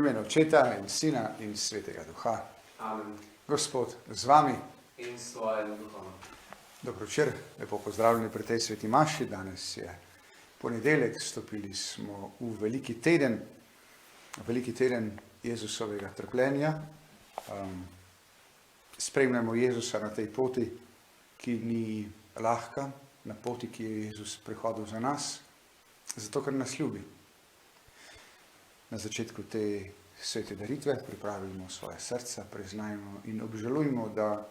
imenu Očeta in Sina in Svetega Duha. Amen. Gospod z vami. In s tvojim duhom. Dobro večer, lepo pozdravljeni pri tej sveti maši. Danes je ponedeljek, stopili smo v veliki teden Jezusovega trpljenja. Spremljamo Jezusa na tej poti, ki ni lahka, na poti, ki je Jezus prihodil za nas, zato ker nas ljubi. Na začetku te svete daritve pripravimo svoje srca, priznajmo in obžalujmo, da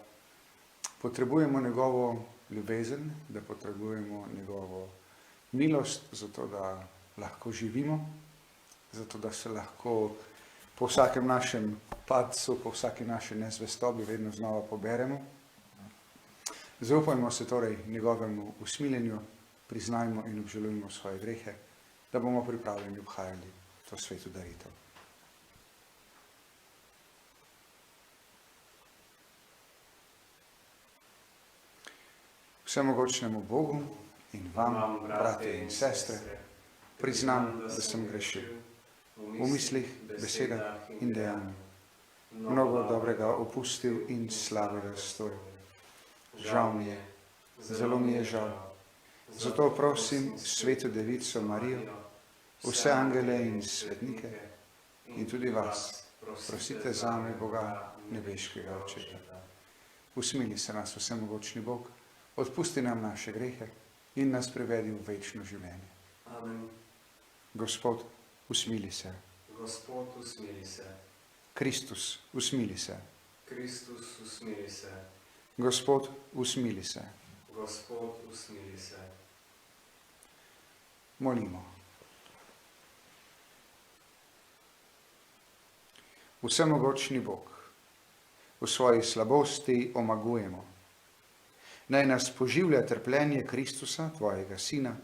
potrebujemo njegovo ljubezen, da potrebujemo njegovo milost, zato da lahko živimo, zato da se lahko po vsakem našem padcu, po vsaki naši nezvestobi vedno znova poberemo. Zaupajmo se torej njegovemu usmiljenju, priznajmo in obžalujmo svoje grehe, da bomo pripravljeni obhajali to sveto daritev. Vsemogočnemu Bogu in vam, brate in sestre, priznam, da sem grešil v mislih, besedah in dejanju. Mnogo dobrega opustil in slabega storil. Žal mi je, zelo mi je žal. Zato prosim Sveto Devico Marijo, vse angele in svetnike in tudi vas, prosite zame Boga nebeškega Očeta. Usmili se nas vsemogočni Bog, odpusti nam naše grehe in nas privedi v večno življenje. Amen. Gospod, usmili se. Gospod, usmili se. Kristus, usmili se. Kristus, usmili se. Gospod, usmili se. Gospod, usmili se. Molimo. Vsemogočni Bog, v svoji slabosti omagujemo. Naj nas poživlja trpljenje Kristusa, tvojega Sina,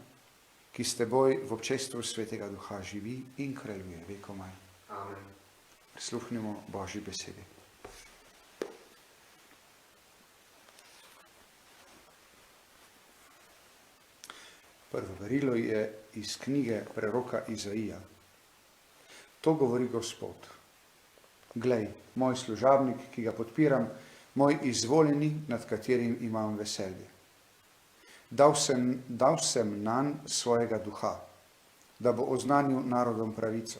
ki s teboj v občestvu Svetega Duha živi in kraljuje vekomaj. Amen. Prisluhnimo Božji besedi. Prvo verilo je iz knjige preroka Izaija. To govori Gospod. Glej, moj služabnik, ki ga podpiram, moj izvoljeni, nad katerim imam veselje. Dal sem nanj svojega duha, da bo oznanil narodom pravico.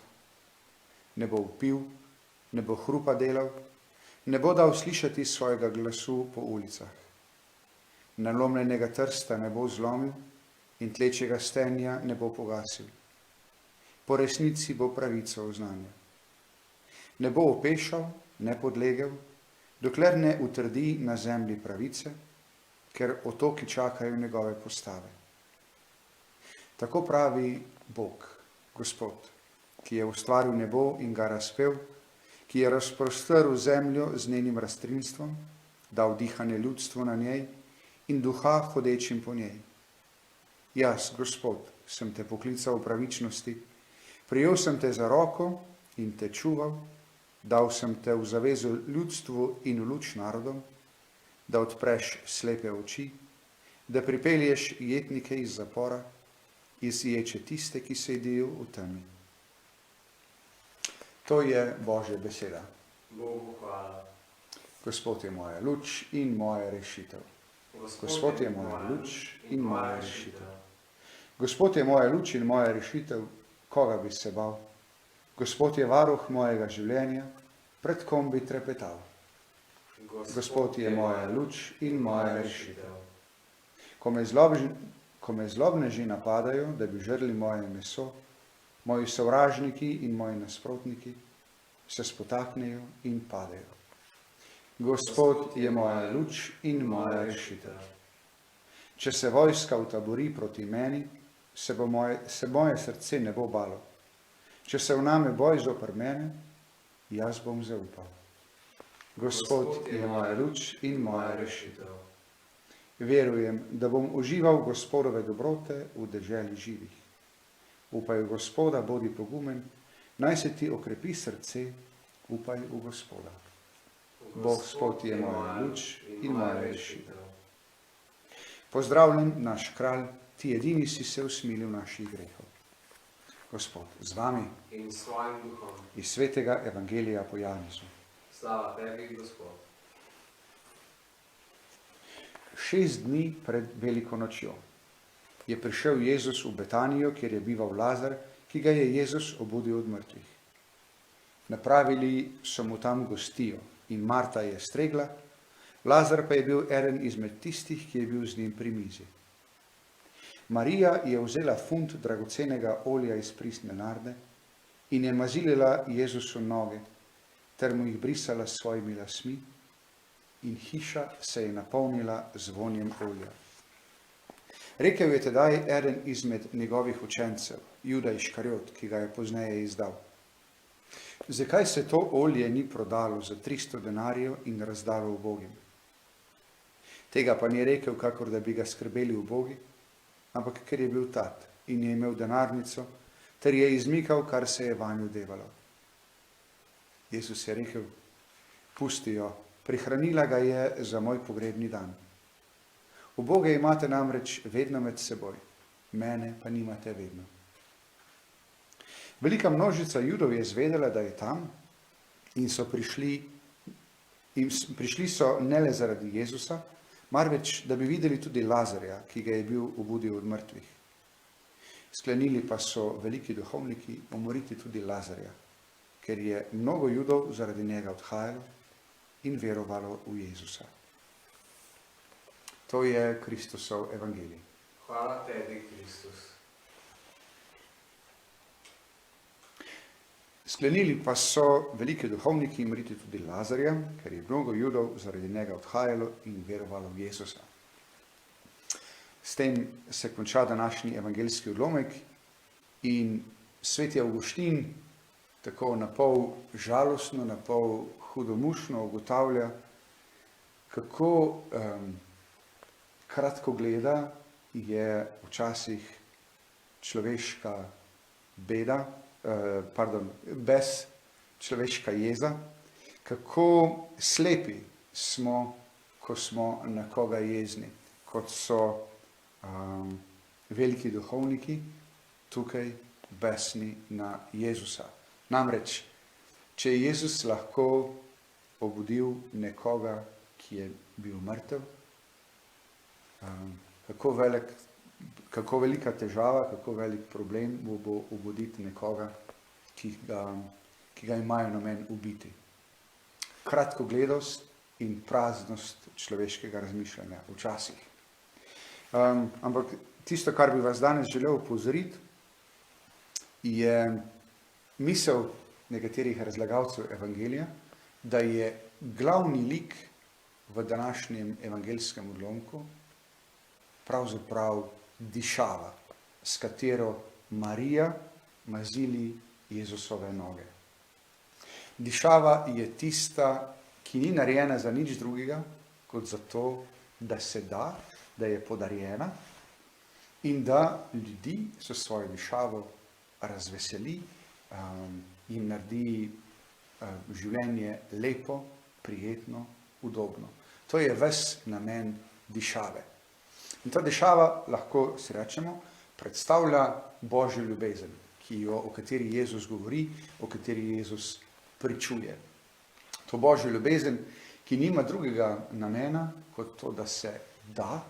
Ne bo vpil, ne bo hrupa delal, ne bo dal slišati svojega glasu po ulicah. Nalomljenega trsta ne bo zlomil in tlečega stenja ne bo pogasil. Po resnici bo pravico oznanil. Ne bo opešal, ne podlegel, dokler ne utrdi na zemlji pravice, ker otoki čakajo njegove postave. Tako pravi Bog, Gospod, ki je ustvaril nebo in ga razpel, ki je razprostrl zemljo z njenim rastlinstvom, dal dihanje ljudstvu na njej in duha hodečim po njej. Jaz, Gospod, sem te poklical v pravičnosti, prijel sem te za roko in te čuval, dal sem te v zavezo ljudstvu in v luč narodom, da odpreš slepe oči, da pripelješ jetnike iz zapora, izječe tiste, ki sedijo v temi. To je Božja beseda. Bogu hvala. Gospod je moja luč in moja rešitev. Gospod je moja luč in moja rešitev. Gospod je moja luč in moja rešitev, koga bi se bal? Gospod je varuh mojega življenja, pred kom bi trepetal. Gospod je moja luč in moja rešitev. Ko me zlobneži napadajo, da bi žrli moje meso, moji sovražniki in moji nasprotniki se spotaknejo in padejo. Gospod je moja luč in moja rešitev. Če se vojska utabori proti meni, se moje srce ne bo balo. Če se vname boj zoper mene, jaz bom zaupal. Gospod je moja luč in moja rešitev. Verujem, da bom užival Gospodove dobrote v deželi živih. Upaj v Gospoda, bodi pogumen, naj se ti okrepi srce, upaj v Gospoda. Gospod je moja luč in moja rešitev. Pozdravljen naš kralj, ti edini si se usmilil naših grehov. Gospod z vami in s svojim duhom. iz svetega evangelija po Janezu. Slava tebi, Gospod. 6 dni pred veliko nočjo je prišel Jezus v Betanijo, kjer je bival Lazar, ki ga je Jezus obudil od mrtvih. Napravili so mu tam gostijo in Marta je stregla, Lazar pa je bil eden izmed tistih, ki je bil z njim pri mizi. Marija je vzela funt dragocenega olja iz pristne narde in je mazilila Jezusu noge, ter mu jih brisala s svojimi lasmi, in hiša se je napolnila z vonjem olja. Rekel je tedaj eden izmed njegovih učencev, Juda Iškariot, ki ga je pozneje izdal: zakaj se to olje ni prodalo za 300 denarjev in razdalo ubogim? Tega pa ni rekel, kakor da bi ga skrbeli ubogi, ampak ker je bil tat in je imel denarnico, ter je izmikal, kar se je vanjo devalo. Jezus je rekel: pusti jo, prihranila ga je za moj pogrebni dan. Uboge imate namreč vedno med seboj, mene pa nimate vedno. Velika množica Judov je zvedela, da je tam, in prišli so ne le zaradi Jezusa, marveč da bi videli tudi Lazarja, ki ga je bil obudil od mrtvih. Sklenili pa so veliki duhovniki umoriti tudi Lazarja, ker je mnogo Judov zaradi njega odhajalo in verovalo v Jezusa. To je Kristusov evangelij. Hvala tebi, Kristus. Sklenili pa so veliki duhovniki umoriti tudi Lazarja, ker je mnogo Judov zaradi njega odhajalo in verovalo v Jezusa. S tem se konča današnji evangeljski odlomek in sveti Avguštin tako na pol žalostno, na pol hudomušno ugotavlja, kako kratkogleda je včasih človeška beda, bes, človeška jeza, kako slepi smo, ko smo na koga jezni, kot so veliki duhovniki tukaj besni na Jezusa. Namreč, če je Jezus lahko obudil nekoga, ki je bil mrtev, kako velika težava, kako velik problem bo obuditi nekoga, ki ga imajo namen ubiti. Kratkogledost in praznost človeškega razmišljanja včasih. Ampak tisto, kar bi vas danes želel opozoriti, je misel nekaterih razlagalcev evangelija, da je glavni lik v današnjem evangeljskem odlomku pravzaprav dišava, s katero Marija mazili Jezusove noge. Dišava je tista, ki ni narejena za nič drugega, kot za to, da se da, da je podarjena in da ljudi s svojo dišavo razveseli, jim naredi življenje lepo, prijetno, udobno. To je ves namen dišave. In ta dišava, lahko si rečemo, predstavlja Božjo ljubezen, o kateri Jezus govori, o kateri Jezus pričuje. To Božjo ljubezen, ki nima drugega namena, kot to, da se da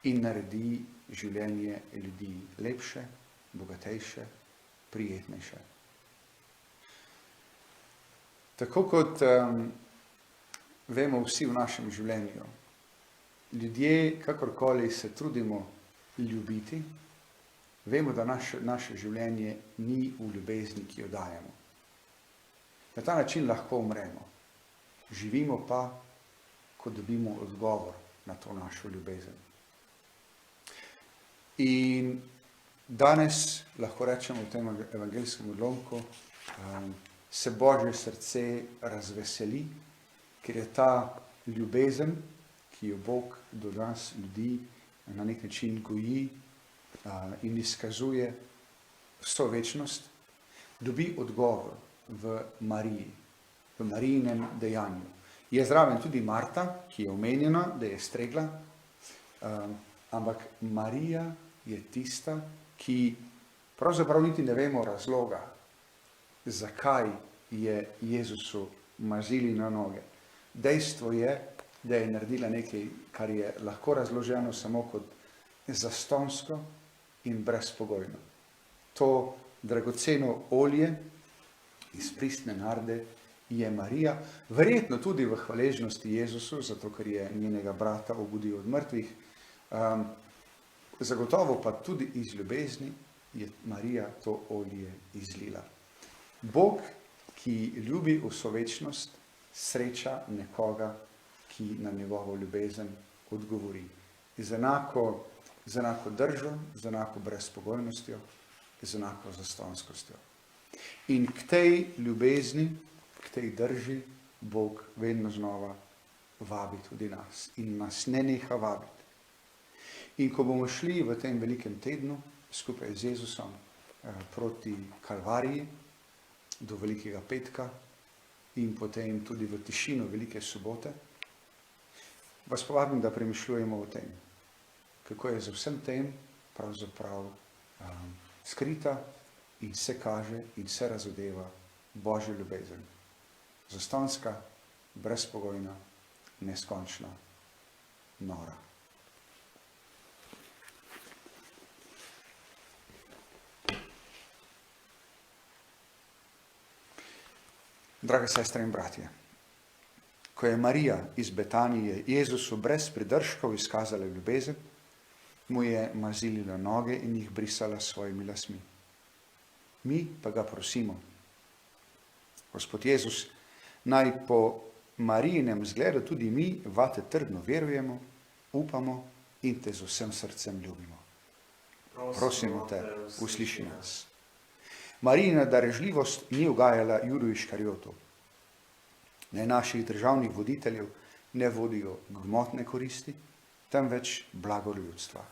in naredi življenje ljudi lepše, bogatejše, prijetnejše. Tako kot vemo vsi v našem življenju, ljudje, kakorkoli se trudimo ljubiti, vemo, da naše življenje ni v ljubezni, ki jo dajemo. Na ta način lahko umremo. Živimo pa, ko dobimo odgovor na to našo ljubezen. In danes lahko rečemo v tem evangeljskem odlomku, se Božje srce razveseli, ker je ta ljubezen, ki jo Bog do nas ljudi na nek način goji in izkazuje vso večnost, dobi odgovor v Mariji, v Marijinem dejanju. Je zraven tudi Marta, ki je omenjena, da je stregla, ampak Marija je tista, ki Pravzaprav niti ne vemo razloga, zakaj je Jezusu mazili na noge. Dejstvo je, da je naredila nekaj, kar je lahko razloženo samo kot zastonsko in brezpogojno. To dragoceno olje iz pristne narde je Marija, verjetno tudi v hvaležnosti Jezusu, zato ker je njenega brata obudil od mrtvih, zagotovo pa tudi iz ljubezni je Marija to olje izlila. Bog, ki ljubi vso večnost, sreča nekoga, ki na njegovo ljubezen odgovori. Z enako držo, z enako brezpogojnostjo, z enako zastonskostjo. In k tej ljubezni, k tej drži, Bog vedno znova vabi tudi nas in nas ne neha vabiti. In ko bomo šli v tem velikem tednu skupaj z Jezusom proti Kalvariji, do Velikega petka in potem tudi v tišino Velike sobote, vas povabim, da premišljujemo o tem, kako je za vsem tem pravzaprav skrita in se kaže in se razodeva Božja ljubezen. Zastonska, brezpogojna, neskončna, nora. Drage sestre in bratje, ko je Marija iz Betanije Jezusu brez pridržkov izkazala ljubezen, mu je mazilila noge in jih brisala s svojimi lasmi. Mi pa ga prosimo, Gospod Jezus, naj po Marijinem zgledu tudi mi vate trdno verujemo, upamo in te z vsem srcem ljubimo. Prosimo te, usliši nas. Marijina darežljivost ni ugajala Judu Iškarjotu. Ne naših državnih voditeljev ne vodijo gmotne koristi, temveč blago ljudstva.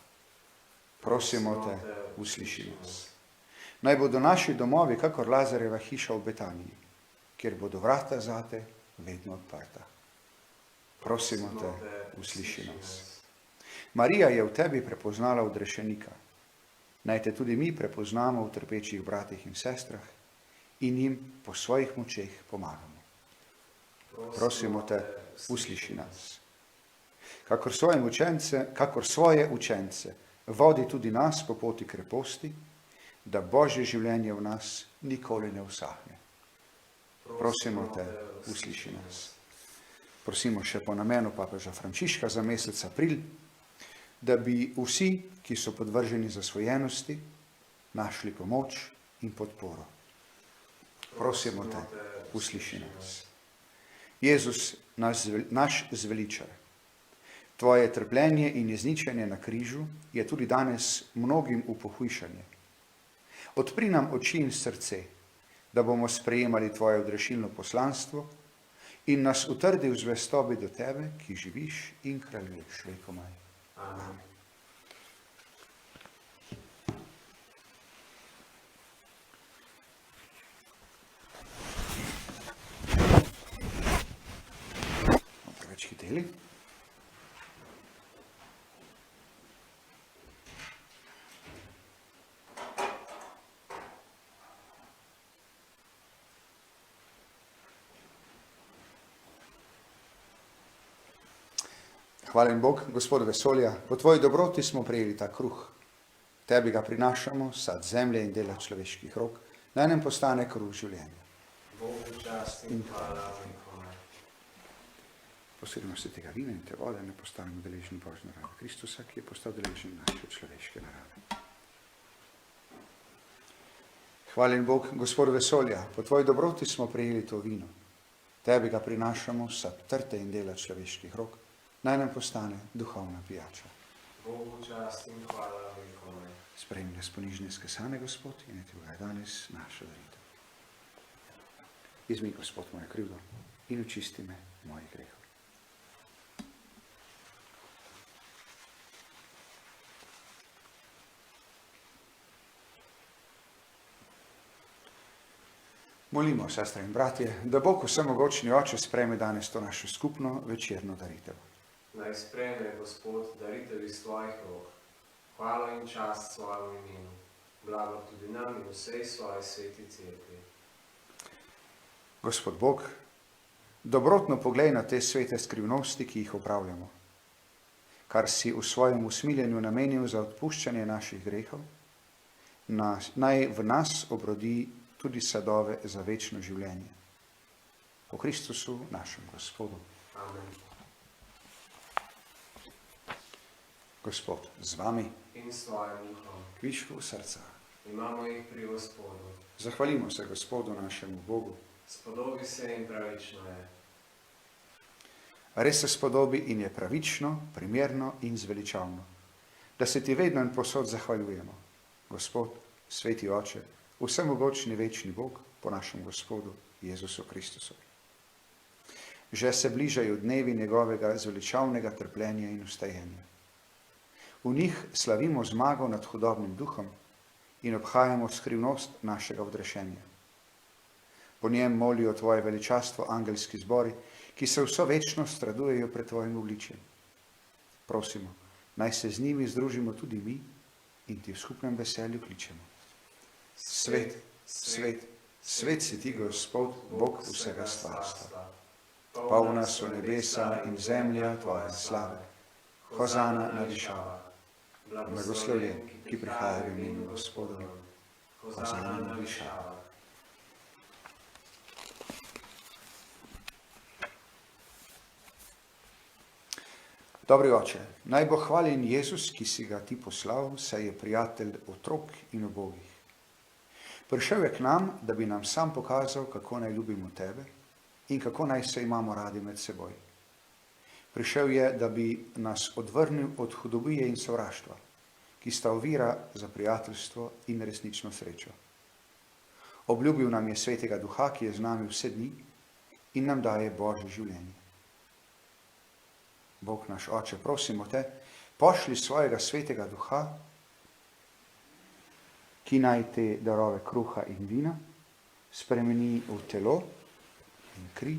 Prosimo te, usliši nas. Naj bodo naši domovi kakor Lazarjeva hiša v Betaniji, kjer bodo vrata zate vedno odprta. Prosimo te, usliši nas. Marija je v tebi prepoznala odrešenika. Naj te tudi mi prepoznamo v trpečih bratih in sestrah in jim po svojih močeh pomagamo. Prosimo te, usliši nas. Kakor svoje učence vodi tudi nas po poti kreposti, da Božje življenje v nas nikoli ne usahne. Prosimo te, usliši nas. Prosimo še po namenu papeža Frančiška za mesec april, da bi vsi, ki so podvrženi zasvojenosti, našli pomoč in podporo. Prosimo te, usliši nas. Jezus, naš zveličar, tvoje trpljenje in izničenje na križu je tudi danes mnogim v pohujšanje. Odpri nam oči in srce, da bomo sprejemali tvoje odrešilno poslanstvo in nas utrdi v zvestobi do tebe, ki živiš in kraljuješ vekomaj. Amen. Preveč hiteli. Hvala in Bog, Gospod vesolja, po tvoji dobroti smo prejeli ta kruh. Tebi ga prinašamo, sad zemlje in dela človeških rok, naj nam postane kruh življenja. Bogu čast in hvala vekomaj. Posredno se tega vina in te vode ne postanemo deležni Božje narave Kristusa, ki je postal deležen naše človeške narave. Hvala in Bog, Gospod vesolja, po tvoji dobroti smo prejeli to vino. Tebi ga prinašamo, sad trte in dela človeških rok, naj nam postane duhovna pijača. Bogu čast in hvala vekomaj. Sprejmi nas ponižne skesane, Gospod, in naj ti boga danes naša daritev. Izmij, Gospod, mojo krivdo in očisti me mojih grehov. Molimo, sestre in bratje, da Bog vsemogočni Oče sprejme danes to našo skupno večerno daritev. Naj sprejme, Gospod, daritev iz tvojih rok, hvala in čast svojemu imenu, blagor tudi nam in vsej svoji sveti cerkvi. Gospod Bog, dobrotno poglej na te svete skrivnosti, ki jih opravljamo, kar si v svojem usmiljenju namenil za odpuščanje naših grehov, naj v nas obrodi tudi sadove za večno življenje. Po Kristusu, našem Gospodu. Amen. Gospod z vami, In s tvojim duhom. kvišku srca. Imamo jih pri Gospodu. Zahvalimo se Gospodu našemu Bogu. Spodobi se in pravično je. Res se spodobi in je pravično, primerno in zveličavno, da se ti vedno in povsod zahvaljujemo. Gospod, sveti Oče, vsemogočni večni Bog, po našem Gospodu Jezusu Kristusu. Že se bližajo dnevi njegovega zveličavnega trpljenja in vstajenja. V njih slavimo zmago nad hudobnim duhom in obhajamo skrivnost našega odrešenja. Po njem molijo tvoje veličastvo angelski zbori, ki se vso večnost radujejo pred tvojim obličjem. Prosimo, naj se z njimi združimo tudi mi in ti v skupnem veselju kličemo. Svet, svet, svet si ti, Gospod, Bog vsega stvarstva. Polna so nebesa in zemlja tvoje slave. Hozana na višavah. Blagoslovljen, ki prihaja v imenu Gospodovem. Hozana na višavah. Dobri Oče, naj bo hvaljen Jezus, ki si ga ti poslal, saj je prijatelj otrok in ubogih. Prišel je k nam, da bi nam sam pokazal, kako naj ljubimo tebe in kako naj se imamo radi med seboj. Prišel je, da bi nas odvrnil od hudobije in sovraštva, ki sta ovira za prijateljstvo in resnično srečo. Obljubil nam je svetega duha, ki je z nami vse dni in nam daje Božje življenje. Bog naš Oče, prosimo te, pošli svojega svetega duha, ki naj te darove kruha in vina spremeni v telo in kri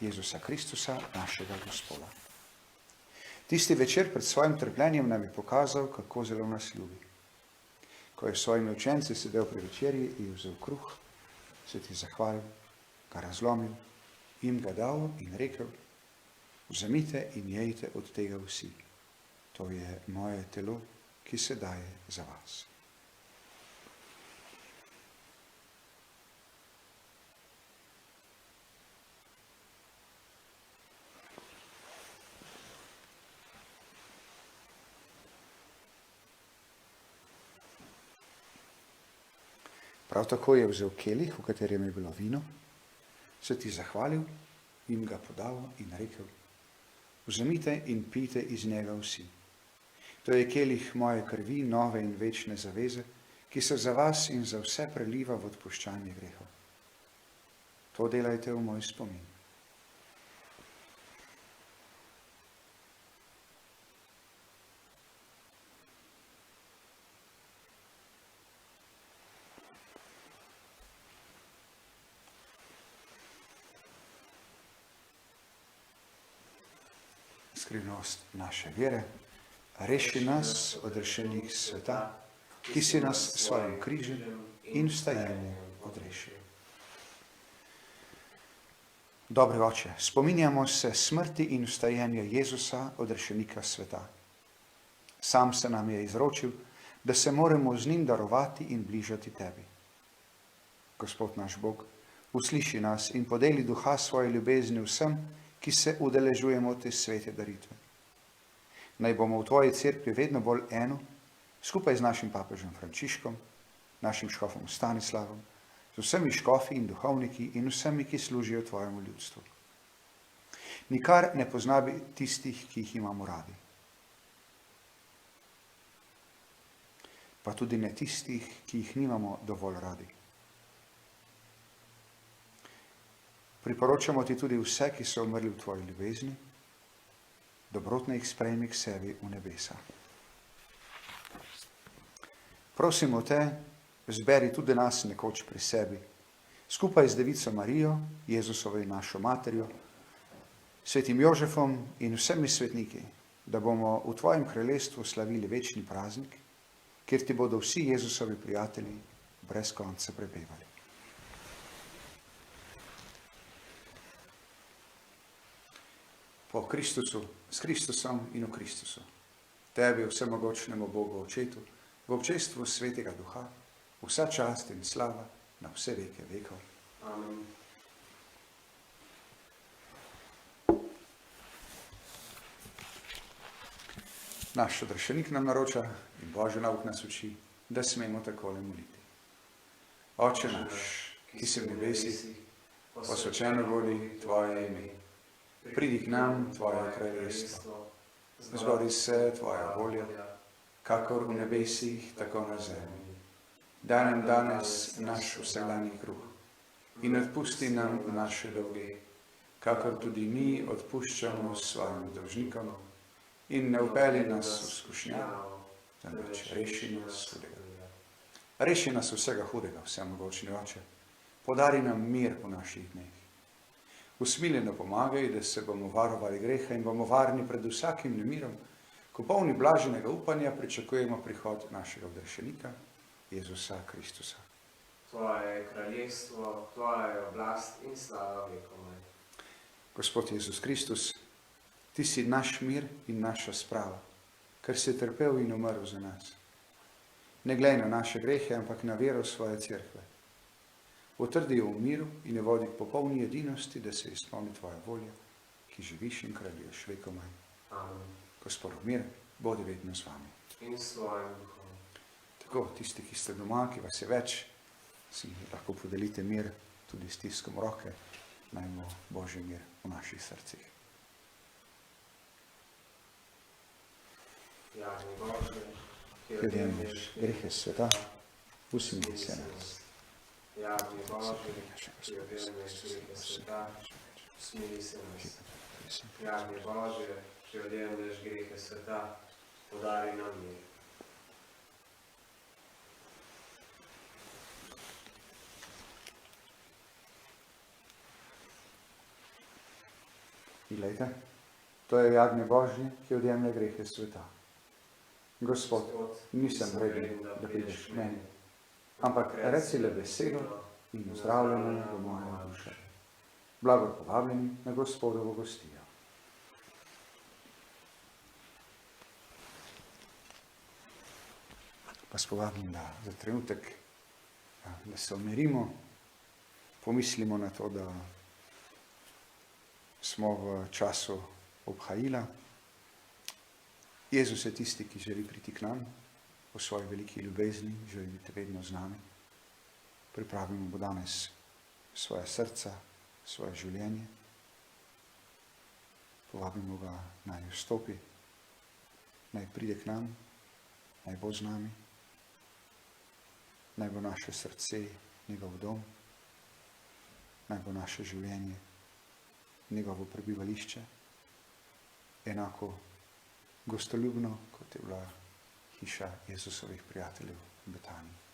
Jezusa Kristusa, našega Gospoda. Tisti večer pred svojim trpljenjem nam je pokazal, kako zelo nas ljubi. Ko je s svojimi učenci sedel pri večerji in vzel kruh, se ti zahvalil, ga razlomil, jim ga dal in rekel: vzemite in jejte od tega vsi. To je moje telo, ki se daje za vas. Prav tako je vzel kelih, v katerem je bilo vino, se ti zahvalil, jim ga podal in rekel: vzemite in pijte iz njega vsi. To je kelih moje krvi, nove in večne zaveze, ki se za vas in za vse preliva v odpuščanje grehov. To delajte v moj spomin. Skrivnost naše vere, reši nas od rešenih sveta, ki si nas s svojim križem in vstajenjem odrešil. Dobri Oče, spominjamo se smrti in vstajenja Jezusa, odrešenika sveta. Sam se nam je izročil, da se moramo z njim darovati in bližati tebi. Gospod naš Bog, usliši nas in podeli duha svoje ljubezni vsem, ki se udeležujemo te svete daritve. Naj bomo v tvoji cerkvi vedno bolj eno, skupaj z našim papežem Frančiškom, našim škofom Stanislavom, z vsemi škofi in duhovniki in vsemi, ki služijo tvojemu ljudstvu. Nikar ne poznabi tistih, ki jih imamo radi. Pa tudi ne tistih, ki jih nimamo dovolj radi. Priporočamo ti tudi vse, ki so umrli v tvoji ljubezni, dobrotno jih sprejmi k sebi v nebesa. Prosimo te, zberi tudi nas nekoč pri sebi, skupaj z Devico Marijo, Jezusovo in našo materjo, svetim Jožefom in vsemi svetniki, da bomo v tvojem kraljestvu slavili večni praznik kjer ti bodo vsi Jezusovi prijatelji brez konca prepevali. Po Kristusu, s Kristusom in v Kristusu, tebi vsemogočnemu Bogu Očetu, v občestvu Svetega Duha, vsa čast in slava na vse veke vekov. Amen. Naš odrešenik nam naroča in Božji nauk nas uči, da smemo takole moliti. Oče naš, ki si v nebesih, posvečeno bodi tvoje ime. Pridi k nam tvoje kraljestvo. Zgodi se tvoja volja, kakor v nebesih, tako na zemlji. Daj nam danes naš vsakdanji kruh in odpusti nam naše dolge, kakor tudi mi odpuščamo svojim dolžnikom. In ne vpelji nas v skušnjavo, temveč reši nas hudega. Reši nas vsega hudega, vsemogočni Oče. Podari nam mir v naših dneh. Usmiljeno pomagaj, da se bomo varovali greha in bomo varni pred vsakim nemirom, ko polni blaženega upanja pričakujemo prihod našega odrešenika, Jezusa Kristusa. Tvoje je kraljestvo, tvoja je oblast in slava vekomaj. Gospod Jezus Kristus, ti si naš mir in naša sprava, ker si trpel in umrl za nas. Ne glej na naše grehe, ampak na vero svoje cerkve. Utrdi jo v miru in ne vodi k popolni edinosti, da se izpolni tvoja volja, ki živiš in kraljuješ vekomaj. Amen. Gospod mir, bodi vedno z vami. In s tvojim duhom. Tako, tisti, ki ste doma, ki vas je več, si lahko podelite mir, tudi stiskom roke, naj bo Božji mir v naših srcih. Jagni Božji, ki Ki odjemlješ grehe sveta, usmili se nas. Jagni Božji, ki odjemlješ grehe sveta, usmili se nas. Jagni Božji, ki odjemlješ grehe sveta, podari nam mir. In glejte, to je jagnje Božje, ki odjemlje grehe sveta. Gospod, nisem vreden, da prideš k meni, ampak reci le besedo in zdravljena bo moja duša. Blagor povabljeni na Gospodovo gostijo. Pa povabim, da za trenutek, da se umirimo, pomislimo na to, da smo v času obhajila. Jezus je tisti, ki želi priti k nam po svoji veliki ljubezni, želi biti vedno z nami. Pripravimo bo danes svoje srca, svoje življenje. Povabimo ga, naj vstopi, naj pride k nam, naj bo z nami, naj bo naše srce njegov dom, naj bo naše življenje njegovo prebivališče, enako gostoljubno, kot je bila hiša Jezusovih prijateljev v Betaniji.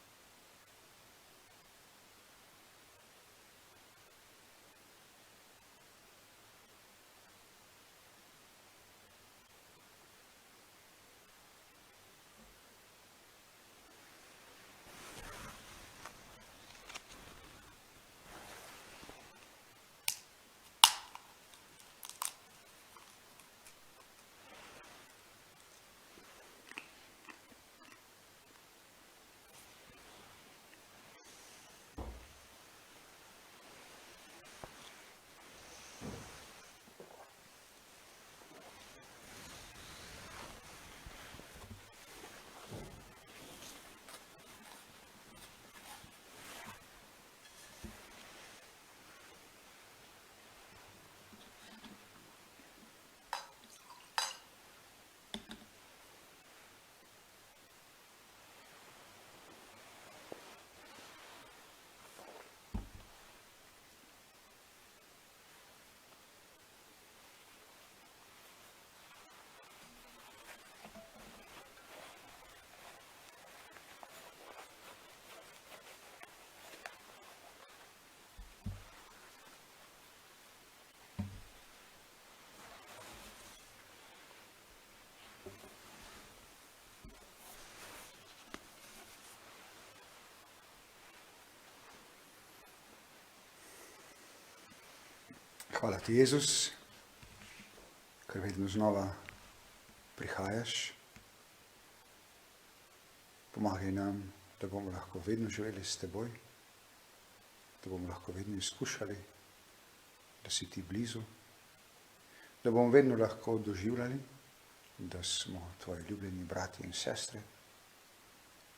Hvala ti, Jezus, ker vedno znova prihajaš. Pomagaj nam, da bomo lahko vedno živeli s teboj, da bomo lahko vedno izkušali, da si ti blizu, da bomo vedno lahko doživljali, da smo tvoji ljubljeni brati in sestre,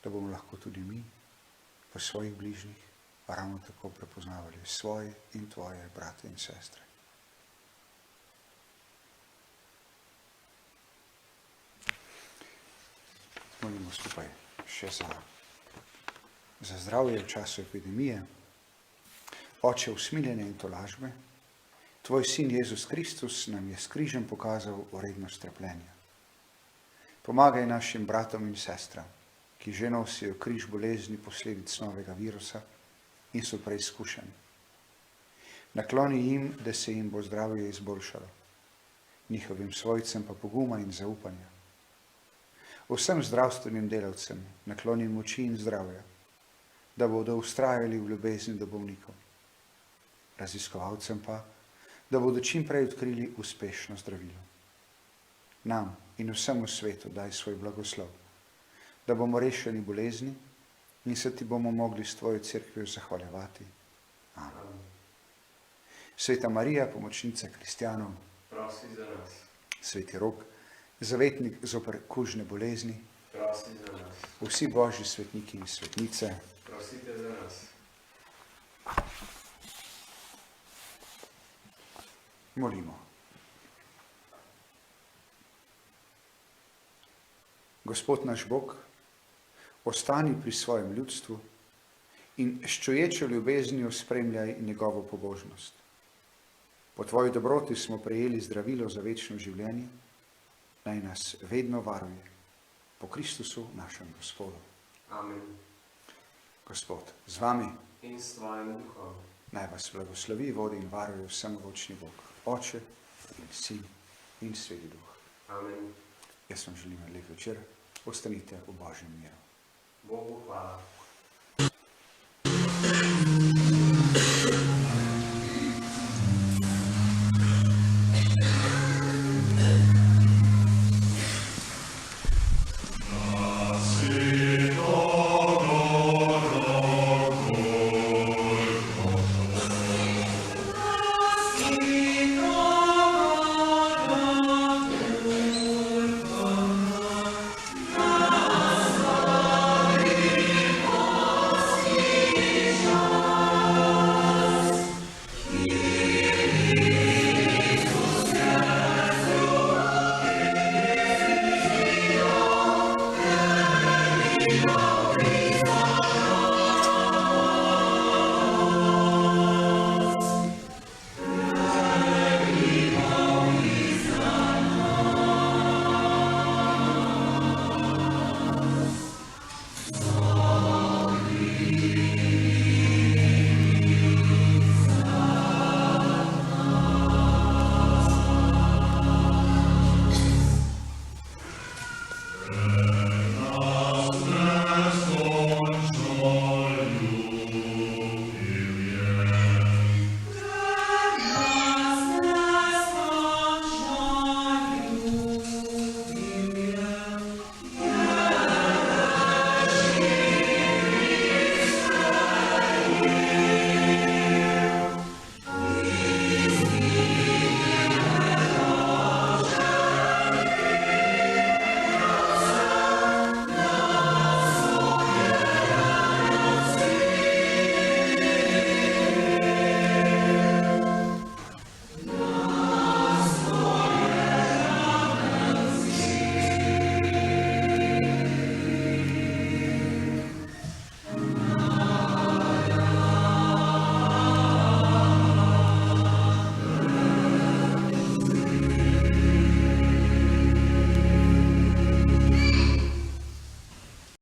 da bomo lahko tudi mi v svojih bližnjih ravno tako prepoznavali svoje in tvoje brate in sestre. Molimo skupaj še za zdravje v času epidemije. Oče usmiljene in tolažbe, tvoj sin Jezus Kristus nam je s križem pokazal vrednost trpljenja. Pomagaj našim bratom in sestram, ki že nosijo križ bolezni posledic novega virusa in so preizkušeni. Nakloni jim, da se jim bo zdravje izboljšalo, njihovim svojcem pa poguma in zaupanja. Vsem zdravstvenim delavcem nakloni moči in zdravja, da bodo vztrajali v ljubezni do bolnikov. Raziskovalcem pa, da bodo čim prej odkrili uspešno zdravilo. Nam in vsemu svetu daj svoj blagoslov, da bomo rešeni bolezni in se ti bomo mogli s tvojo cerkvijo zahvaljevati. Amen. Sveta Marija, pomočnica kristjanov, Prosi za nas. Sveti Rok, zavetnik zoper kužne bolezni, Prosi za nas. vsi božji svetniki in svetnice, Prosite za nas. molimo. Gospod naš Bog, ostani pri svojem ljudstvu in s čuječo ljubeznijo spremljaj njegovo pobožnost. Po tvoji dobroti smo prejeli zdravilo za večno življenje, naj nas vedno varuje. Po Kristusu, našem Gospodu. Amen. Gospod, z vami, In s tvojim duhom. naj vas blagoslovi, vodi in varuje vsemogočni Bog, Oče in Sin in Sveti Duh. Amen. Jaz vam želim lep večer, ostanite v Božjem miru. Bogu hvala.